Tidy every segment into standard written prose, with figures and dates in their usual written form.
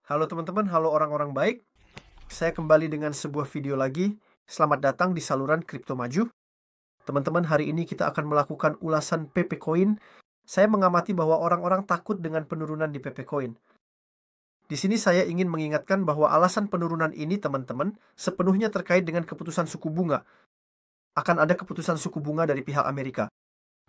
Halo teman-teman, halo orang-orang baik. Saya kembali dengan sebuah video lagi. Selamat datang di saluran Kripto Maju. Teman-teman, hari ini kita akan melakukan ulasan PP Coin. Saya mengamati bahwa orang-orang takut dengan penurunan di PP Coin. Di sini saya ingin mengingatkan bahwa alasan penurunan ini, teman-teman, sepenuhnya terkait dengan keputusan suku bunga. Akan ada keputusan suku bunga dari pihak Amerika.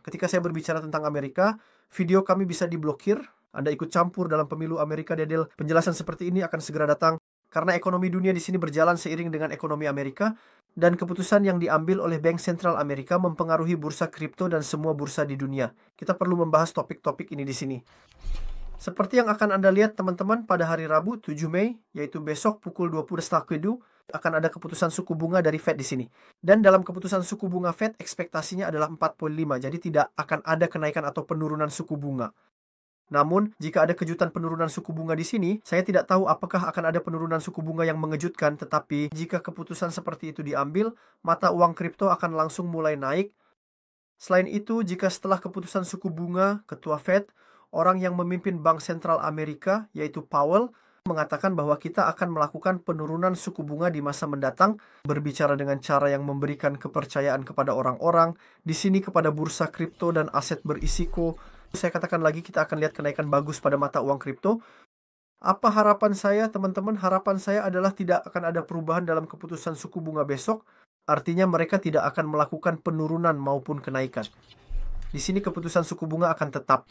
Ketika saya berbicara tentang Amerika, video kami bisa diblokir. Anda ikut campur dalam pemilu Amerika, Dedel. Penjelasan seperti ini akan segera datang karena ekonomi dunia di sini berjalan seiring dengan ekonomi Amerika dan keputusan yang diambil oleh Bank Sentral Amerika mempengaruhi bursa kripto dan semua bursa di dunia. Kita perlu membahas topik-topik ini di sini. Seperti yang akan Anda lihat teman-teman pada hari Rabu 7 Mei, yaitu besok pukul 20 akan ada keputusan suku bunga dari Fed di sini. Dan dalam keputusan suku bunga Fed ekspektasinya adalah 4,5, jadi tidak akan ada kenaikan atau penurunan suku bunga. Namun, jika ada kejutan penurunan suku bunga di sini, saya tidak tahu apakah akan ada penurunan suku bunga yang mengejutkan, tetapi jika keputusan seperti itu diambil, mata uang kripto akan langsung mulai naik. Selain itu, jika setelah keputusan suku bunga, Ketua Fed, orang yang memimpin Bank Sentral Amerika, yaitu Powell, mengatakan bahwa kita akan melakukan penurunan suku bunga di masa mendatang, berbicara dengan cara yang memberikan kepercayaan kepada orang-orang, di sini kepada bursa kripto dan aset berisiko. Saya katakan lagi, kita akan lihat kenaikan bagus pada mata uang kripto. Apa harapan saya, teman-teman? Harapan saya adalah tidak akan ada perubahan dalam keputusan suku bunga besok. Artinya mereka tidak akan melakukan penurunan maupun kenaikan. Di sini keputusan suku bunga akan tetap.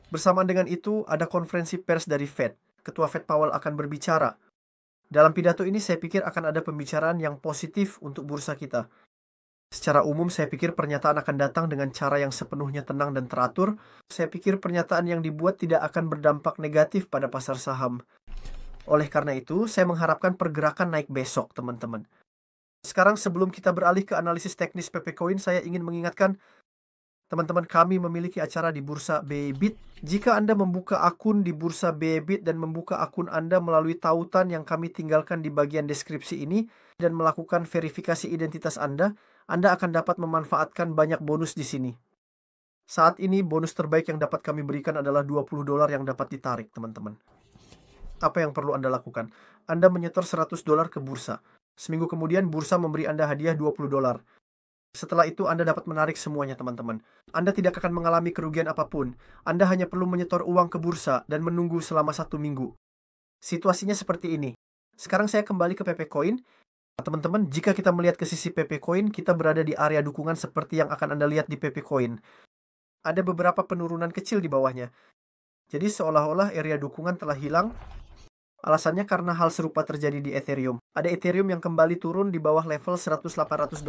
Bersamaan dengan itu, ada konferensi pers dari Fed. Ketua Fed Powell akan berbicara. Dalam pidato ini saya pikir akan ada pembicaraan yang positif untuk bursa kita. Secara umum saya pikir pernyataan akan datang dengan cara yang sepenuhnya tenang dan teratur. Saya pikir pernyataan yang dibuat tidak akan berdampak negatif pada pasar saham. Oleh karena itu, saya mengharapkan pergerakan naik besok, teman-teman. Sekarang sebelum kita beralih ke analisis teknis PP Coin, saya ingin mengingatkan teman-teman, kami memiliki acara di Bursa Bybit. Jika Anda membuka akun di Bursa Bybit dan membuka akun Anda melalui tautan yang kami tinggalkan di bagian deskripsi ini dan melakukan verifikasi identitas Anda akan dapat memanfaatkan banyak bonus di sini. Saat ini bonus terbaik yang dapat kami berikan adalah $20 yang dapat ditarik, teman-teman. Apa yang perlu Anda lakukan? Anda menyetor $100 ke bursa. Seminggu kemudian bursa memberi Anda hadiah $20. Setelah itu Anda dapat menarik semuanya, teman-teman. Anda tidak akan mengalami kerugian apapun. Anda hanya perlu menyetor uang ke bursa dan menunggu selama 1 minggu. Situasinya seperti ini. Sekarang saya kembali ke PP Coin. Teman-teman, jika kita melihat ke sisi PP Coin, kita berada di area dukungan seperti yang akan Anda lihat di PP Coin. Ada beberapa penurunan kecil di bawahnya. Jadi seolah-olah area dukungan telah hilang. Alasannya karena hal serupa terjadi di Ethereum. Ada Ethereum yang kembali turun di bawah level $100-800.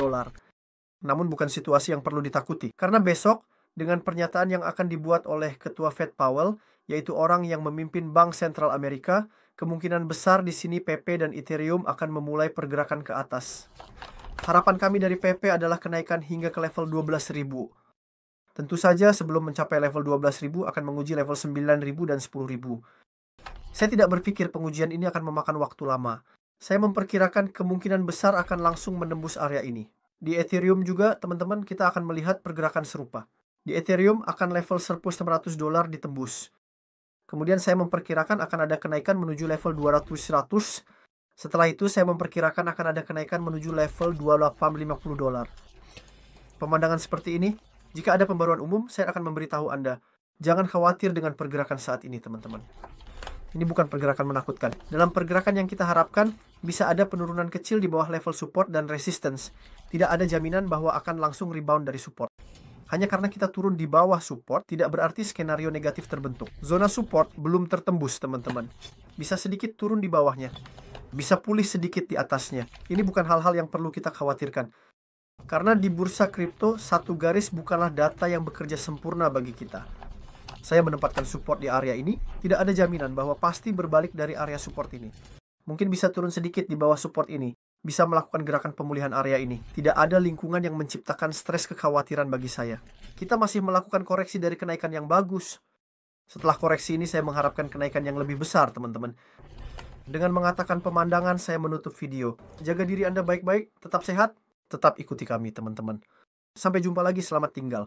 Namun bukan situasi yang perlu ditakuti. Karena besok, dengan pernyataan yang akan dibuat oleh Ketua Fed Powell, yaitu orang yang memimpin Bank Sentral Amerika, kemungkinan besar di sini PP dan Ethereum akan memulai pergerakan ke atas. Harapan kami dari PP adalah kenaikan hingga ke level 12.000. Tentu saja sebelum mencapai level 12.000 akan menguji level 9.000 dan 10.000. Saya tidak berpikir pengujian ini akan memakan waktu lama. Saya memperkirakan kemungkinan besar akan langsung menembus area ini. Di Ethereum juga, teman-teman, kita akan melihat pergerakan serupa. Di Ethereum akan level surplus $600 ditembus. Kemudian saya memperkirakan akan ada kenaikan menuju level 200-100. Setelah itu saya memperkirakan akan ada kenaikan menuju level $2850. Pemandangan seperti ini, jika ada pembaruan umum, saya akan memberitahu Anda. Jangan khawatir dengan pergerakan saat ini, teman-teman. Ini bukan pergerakan menakutkan. Dalam pergerakan yang kita harapkan, bisa ada penurunan kecil di bawah level support dan resistance. Tidak ada jaminan bahwa akan langsung rebound dari support. Hanya karena kita turun di bawah support, tidak berarti skenario negatif terbentuk. Zona support belum tertembus, teman-teman. Bisa sedikit turun di bawahnya. Bisa pulih sedikit di atasnya. Ini bukan hal-hal yang perlu kita khawatirkan. Karena di bursa kripto, satu garis bukanlah data yang bekerja sempurna bagi kita. Saya menempatkan support di area ini, tidak ada jaminan bahwa pasti berbalik dari area support ini. Mungkin bisa turun sedikit di bawah support ini, bisa melakukan gerakan pemulihan area ini. Tidak ada lingkungan yang menciptakan stres kekhawatiran bagi saya. Kita masih melakukan koreksi dari kenaikan yang bagus. Setelah koreksi ini saya mengharapkan kenaikan yang lebih besar, teman-teman. Dengan mengatakan pemandangan, saya menutup video. Jaga diri Anda baik-baik, tetap sehat, tetap ikuti kami, teman-teman. Sampai jumpa lagi, selamat tinggal.